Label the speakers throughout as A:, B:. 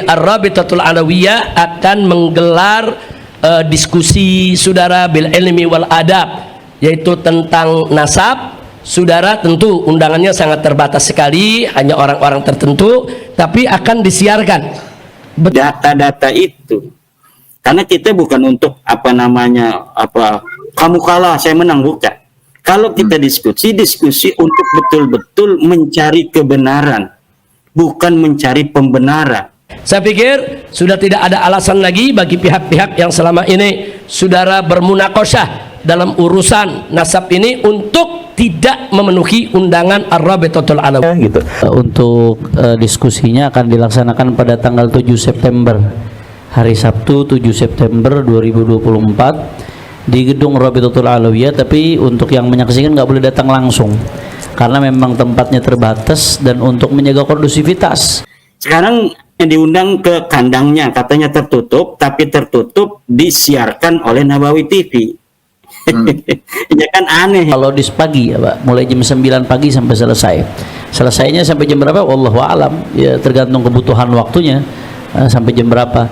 A: Ar-Rabitatul Alawiyah akan menggelar diskusi saudara bil ilmi wal adab, yaitu tentang nasab. Saudara, tentu undangannya sangat terbatas sekali, hanya orang-orang tertentu, tapi akan disiarkan
B: data-data itu, karena kita bukan untuk kamu kalah saya menang, bukan. Kalau kita diskusi untuk betul-betul mencari kebenaran, bukan mencari pembenaran.
A: Saya pikir sudah tidak ada alasan lagi bagi pihak-pihak yang selama ini saudara bermunaqasyah dalam urusan nasab ini untuk tidak memenuhi undangan Ar-Rabitatul Alawiyah
C: gitu. Untuk diskusinya akan dilaksanakan pada tanggal 7 September, hari Sabtu 7 September 2024 di gedung Rabitatul Alawiyah. Tapi untuk yang menyaksikan nggak boleh datang langsung karena memang tempatnya terbatas dan untuk menjaga kondusivitas.
B: Sekarang yang diundang ke kandangnya katanya tertutup, tapi tertutup disiarkan oleh Nabawi TV. Ya kan aneh.
C: Kalau di pagi ya Pak, mulai jam 9 pagi sampai selesai. Selesainya sampai jam berapa? Wallahu a'lam. Ya tergantung kebutuhan waktunya, sampai jam berapa.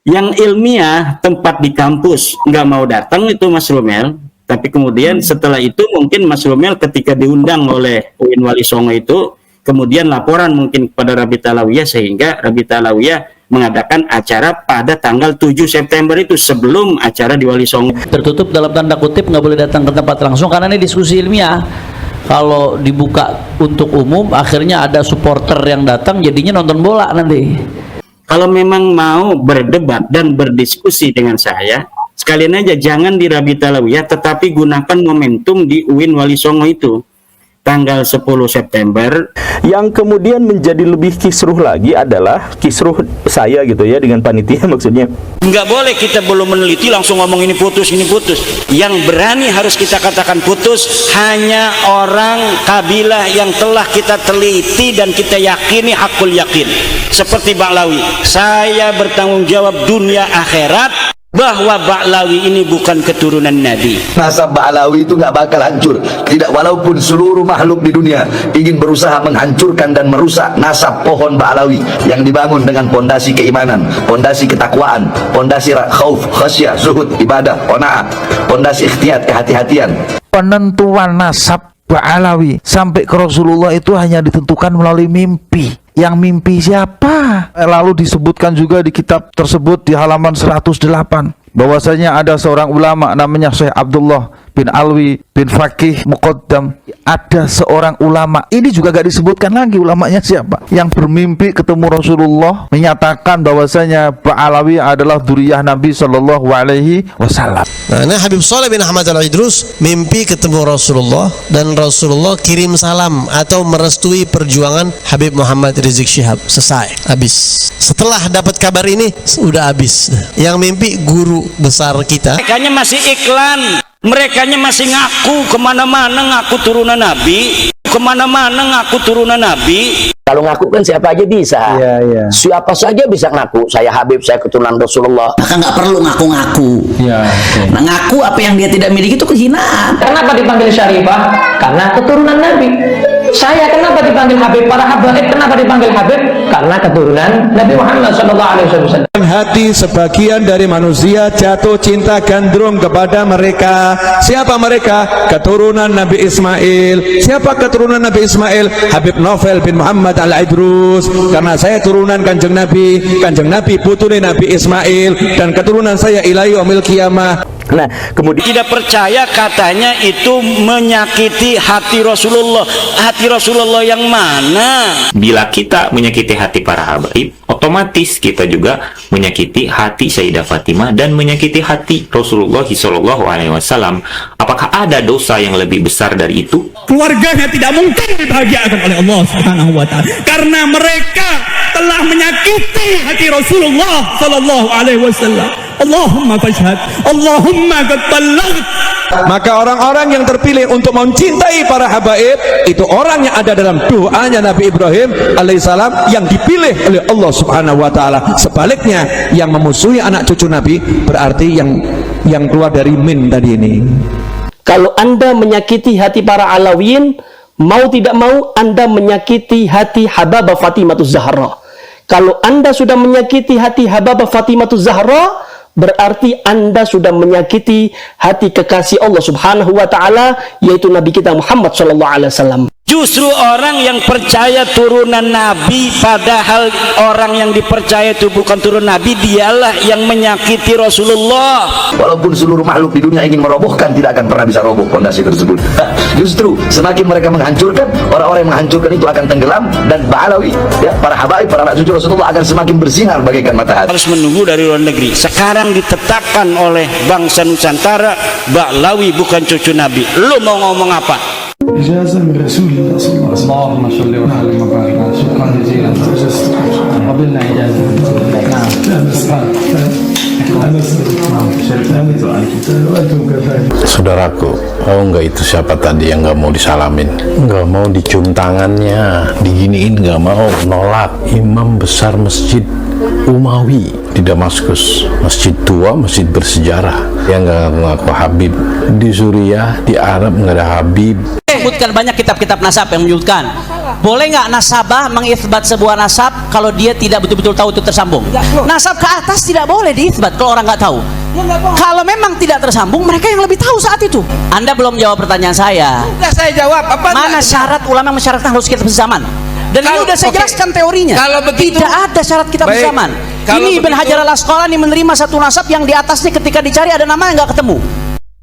B: Yang ilmiah tempat di kampus nggak mau datang itu Mas Romel, tapi kemudian setelah itu mungkin Mas Romel ketika diundang oleh UIN Wali Songo itu kemudian laporan mungkin kepada Rabitatul Alawiyah, sehingga Rabitatul Alawiyah mengadakan acara pada tanggal 7 September itu sebelum acara di Wali Songo.
C: Tertutup dalam tanda kutip, nggak boleh datang ke tempat langsung karena ini diskusi ilmiah. Kalau dibuka untuk umum akhirnya ada supporter yang datang jadinya nonton bola nanti.
B: Kalau memang mau berdebat dan berdiskusi dengan saya, sekalian aja jangan di Rabitatul Alawiyah, tetapi gunakan momentum di UIN Wali Songo itu tanggal 10 September.
D: Yang kemudian menjadi lebih kisruh lagi adalah kisruh saya gitu ya dengan panitia, maksudnya
B: nggak boleh kita belum meneliti langsung ngomong ini putus. Yang berani harus kita katakan putus hanya orang kabilah yang telah kita teliti dan kita yakini hakul yakin, seperti Ba'lawi. Saya bertanggung jawab dunia akhirat bahwa Ba'lawi ini bukan keturunan Nabi.
E: Nasab Ba'lawi itu nggak bakal hancur, tidak, walaupun seluruh makhluk di dunia ingin berusaha menghancurkan dan merusak nasab pohon Ba'lawi yang dibangun dengan pondasi keimanan, pondasi ketakwaan, pondasi khauf, khasyah, zuhud, ibadah, qanaah, pondasi ikhtiyat, kehati-hatian.
F: Penentuan nasab Ba'lawi sampai ke Rasulullah itu hanya ditentukan melalui mimpi. Yang mimpi siapa? Lalu disebutkan juga di kitab tersebut di halaman 108 bahwasanya ada seorang ulama namanya Syekh Abdullah bin Alwi bin Faqih Muqaddam. Ada seorang ulama, ini juga gak disebutkan lagi ulamanya siapa, yang bermimpi ketemu Rasulullah menyatakan bahwasanya Ba'lawi adalah dzurriyyah Nabi Shallallahu Alaihi Wasallam.
G: Nah, Habib Shalih bin Ahmad Al-Idrus mimpi ketemu Rasulullah dan Rasulullah kirim salam atau merestui perjuangan Habib Muhammad Rizik Syihab. Selesai, habis. Setelah dapat kabar ini sudah habis. Yang mimpi guru besar kita.
B: Merekanya masih iklan, merekanya masih ngaku kemana-mana ngaku turunan Nabi,
H: Kalau ngaku kan siapa aja bisa. Siapa saja bisa ngaku saya Habib, saya keturunan Rasulullah.
I: Maka nggak perlu ngaku-ngaku. Nah, ngaku apa yang dia tidak miliki itu kehinaan.
J: Kenapa dipanggil Syarifah? Karena keturunan Nabi. Saya kenapa dipanggil Habib? Para habaib kenapa dipanggil Habib? Karena keturunan Nabi Muhammad SAW.
K: Hati sebagian dari manusia jatuh cinta gandrung kepada mereka. Siapa mereka? Keturunan Nabi Ismail. Siapa keturunan Nabi Ismail? Habib Novel bin Muhammad Al-Idrus. Karena saya turunan Kanjeng Nabi putune Nabi Ismail, dan keturunan saya ila yaumil qiyamah.
B: Nah, kemudian tidak percaya katanya itu menyakiti hati Rasulullah. Hati Rasulullah yang mana?
L: Bila kita menyakiti hati para habaib, otomatis kita juga menyakiti hati Sayyidah Fatimah dan menyakiti hati Rasulullah SAW. Apakah ada dosa yang lebih besar dari itu?
M: Keluarganya tidak mungkin dibahagiakan oleh Allah Subhanahu wa Ta'ala karena mereka telah menyakiti hati Rasulullah SAW. Allahumma fashhad, Allahumma qad ballagh.
K: Maka orang-orang yang terpilih untuk mencintai para habaib itu orang yang ada dalam doanya Nabi Ibrahim alaihissalam yang dipilih oleh Allah Subhanahu wa Ta'ala. Sebaliknya yang memusuhi anak cucu Nabi berarti yang keluar dari min tadi ini.
J: Kalau Anda menyakiti hati para Alawiyin, mau tidak mau Anda menyakiti hati Hababah Fatimah Zahra.
N: Kalau Anda sudah menyakiti hati Hababah Fatimatu Zahra, berarti Anda sudah menyakiti hati kekasih Allah Subhanahu wa taala, yaitu Nabi kita Muhammad sallallahu alaihi wasallam.
B: Justru orang yang percaya turunan Nabi, padahal orang yang dipercaya itu bukan turun Nabi, dialah yang menyakiti Rasulullah.
E: Walaupun seluruh makhluk di dunia ingin merobohkan, tidak akan pernah bisa roboh pondasi tersebut. Justru semakin mereka menghancurkan, orang-orang yang menghancurkan itu akan tenggelam, dan Ba'alawi, ya, para habaib, para anak cucu Rasulullah akan semakin bersinar bagaikan matahari.
B: Harus menunggu dari luar negeri. Sekarang ditetapkan oleh bangsa Nusantara, Ba'alawi bukan cucu Nabi. Lu mau ngomong apa?
O: إجازة من رسول الله صلى الله عليه وسلم. اللهم صل وسلم وبارك على شكرا جزيلا قبلنا إجازة.
P: Saudaraku, oh enggak, itu siapa tadi yang enggak mau disalamin, enggak mau dicium tangannya, diginiin, enggak mau, nolak. Imam besar masjid Umawi di Damaskus, masjid tua, masjid bersejarah, yang enggak ngaku Habib. Di Suriah, di Arab enggak ada Habib.
Q: Menyebutkan banyak kitab-kitab nasab yang menyebutkan, boleh nggak nasabah mengisbat sebuah nasab kalau dia tidak betul-betul tahu itu tersambung? Nasab ke atas tidak boleh diisbat kalau orang nggak tahu. Kalau memang tidak tersambung, mereka yang lebih tahu saat itu. Anda belum jawab pertanyaan saya.
R: Sudah saya jawab.
Q: Mana syarat ulama mensyaratkan harus kitab sezaman? Dan ini udah saya jelaskan teorinya.
R: Kalau begitu,
Q: tidak ada syarat kitab sezaman. Ini Ibn Hajar Al-Asqalani menerima satu nasab yang di atasnya ketika dicari ada nama yang nggak ketemu.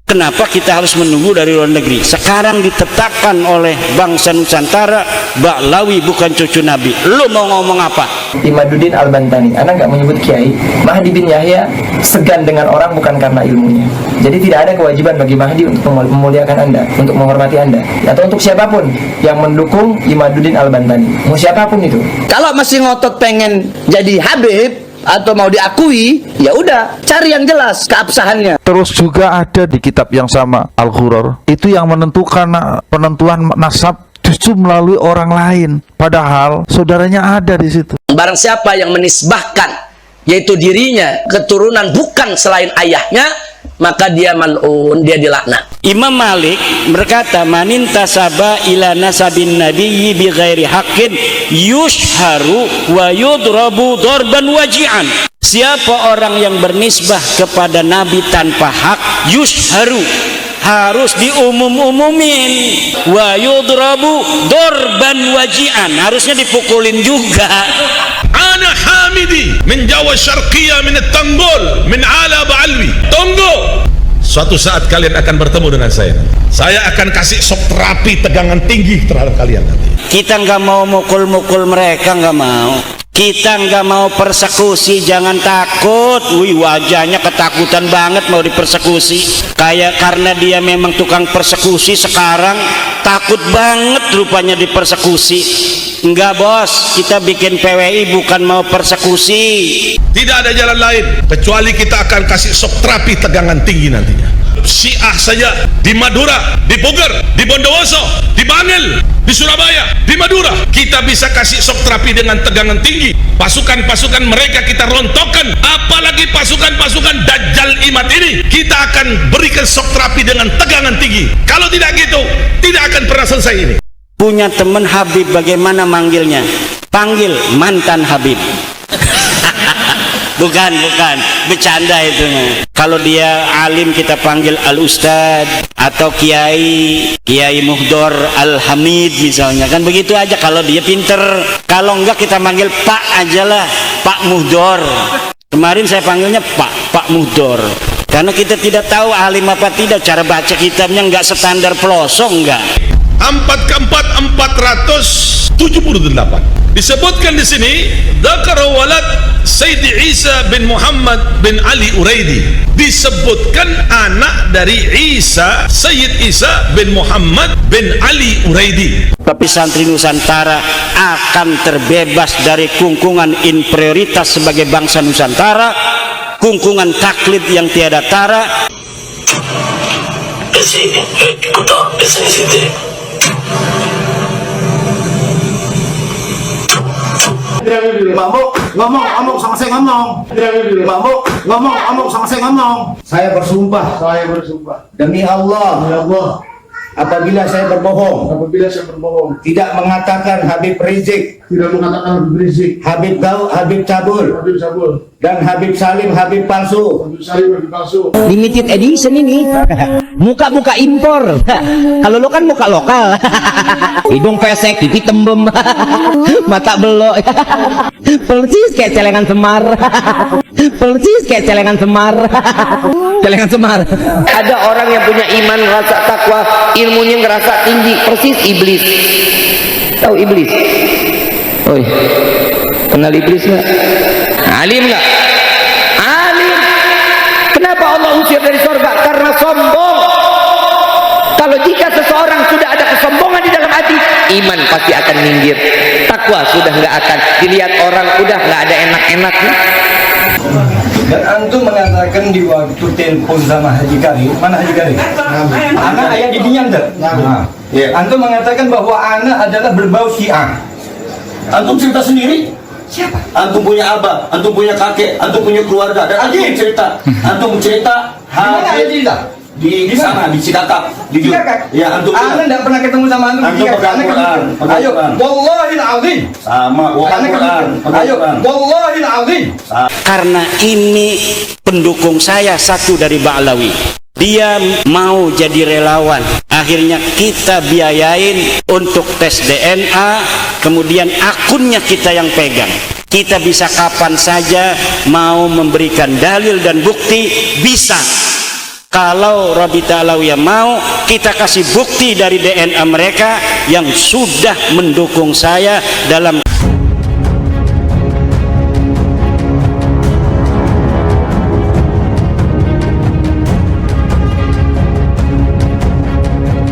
B: Kenapa kita harus menunggu dari luar negeri? Sekarang ditetapkan oleh bangsa Nusantara, Ba'alawi bukan cucu Nabi. Lu mau ngomong apa?
S: Imaduddin Al-Bantani, Anda nggak menyebut Kiai. Mahdi bin Yahya segan dengan orang bukan karena ilmunya. Jadi tidak ada kewajiban bagi Mahdi untuk memuliakan Anda, untuk menghormati Anda, atau untuk siapapun yang mendukung Imaduddin Al-Bantani, mau siapapun itu.
R: Kalau masih ngotot pengen jadi Habib atau mau diakui, ya udah cari yang jelas keabsahannya.
F: Terus juga ada di kitab yang sama, Al-Ghuror, itu yang menentukan penentuan nasab justru melalui orang lain, padahal saudaranya ada di situ.
H: Barang siapa yang menisbahkan, yaitu dirinya, keturunan bukan selain ayahnya, maka dia mal'un, dia dilaknat.
B: Imam Malik berkata, manintasaba ila nasabin nabiyyi bi ghairi haqqin yushharu wa yudrabu darban waji'an. Siapa orang yang bernisbah kepada nabi tanpa hak, yushharu, harus diumum-umumin, wa yudrabu darban waji'an, harusnya dipukulin juga.
T: Ana Hamidi min Jawa Syarqiyah min Tanggol min Ala Ba'alwi. Tunggu, suatu saat kalian akan bertemu dengan saya. Saya akan kasih sok terapi tegangan tinggi terhadap kalian nanti.
B: Kita nggak mau mukul-mukul mereka, nggak mau. Kita nggak mau persekusi, jangan takut. Wih, wajahnya ketakutan banget mau dipersekusi. Kayak karena dia memang tukang persekusi, sekarang takut banget rupanya dipersekusi. Enggak bos, kita bikin PWI bukan mau persekusi.
T: Tidak ada jalan lain kecuali kita akan kasih sok terapi tegangan tinggi nantinya. Syiah saja di Madura, di Bogor, di Bondowoso, di Bangil, di Surabaya, di Madura, kita bisa kasih sok terapi dengan tegangan tinggi. Pasukan-pasukan mereka kita rontokkan, apalagi pasukan-pasukan Dajjal Imad ini kita akan berikan sok terapi dengan tegangan tinggi. Kalau tidak gitu, tidak akan pernah selesai ini.
B: Punya teman Habib, bagaimana manggilnya? Panggil mantan Habib. Bukan, bercanda itu. Kalau dia alim kita panggil Al-Ustad, atau Kiai Muhdor Al-Hamid misalnya, kan begitu aja. Kalau dia pinter, kalau enggak kita panggil Pak aja lah, Pak Muhdor. Kemarin saya panggilnya Pak Muhdor, karena kita tidak tahu alim apa tidak, cara baca kitabnya enggak standar pelosong, enggak.
T: 478 disebutkan di sini, dzakara walad Sayyidi Isa bin Muhammad bin Ali Uraidi, disebutkan anak dari Isa, Sayyid Isa bin Muhammad bin Ali Uraidi.
B: Tapi santri Nusantara akan terbebas dari kungkungan inferioritas sebagai bangsa Nusantara, kungkungan taklid yang tiada tara.
U: Ngomong sama saya ngomong. Ngomong sama saya ngomong. Saya bersumpah demi Allah apabila saya berbohong, tidak mengatakan Habib Rizik, Habib Cabul, dan Habib Salim Habib palsu.
Q: Limited edition ini. Muka-muka impor. Kalau lo kan muka lokal. Hidung pesek, pipi tembem, mata belok. Persis kayak celengan Semar. Persis kayak celengan Semar. Celengan Semar.
R: Ada orang yang punya iman, rasa takwa, ilmunya ngerasa tinggi, persis iblis. Tahu iblis? Oi, kenal iblis nggak? Alim nggak? Alim. Kenapa Allah usir dari surga? Karena sombong. Kalau jika seseorang sudah ada kesombongan di dalam hati, iman pasti akan minggir. Takwa sudah nggak akan dilihat orang, udah nggak ada enak-enaknya.
A: Dan antum mengatakan di waktu telepon sama Haji Karim, mana Haji Karim? Anak ayah di Binyan tak? Antum mengatakan bahwa anak adalah berbau Syiah. Antum cerita sendiri? Siapa? Antum punya abah, antum punya kakek, antum punya keluarga, dan antum cerita. Antum cerita Haji di sana, di Cikakap, di Cikakap. Ya, antum. Anda tidak pernah ketemu sama antum di Cikakap. Ayo, wallahil azim. Sama, Quran. Ayo, wallahil azim.
B: Karena ini pendukung saya satu dari Ba'alawi, dia mau jadi relawan, akhirnya kita biayain untuk tes DNA, kemudian akunnya kita yang pegang. Kita bisa kapan saja mau memberikan dalil dan bukti, bisa. Kalau Rabita Alawiyah mau, kita kasih bukti dari DNA mereka yang sudah mendukung saya dalam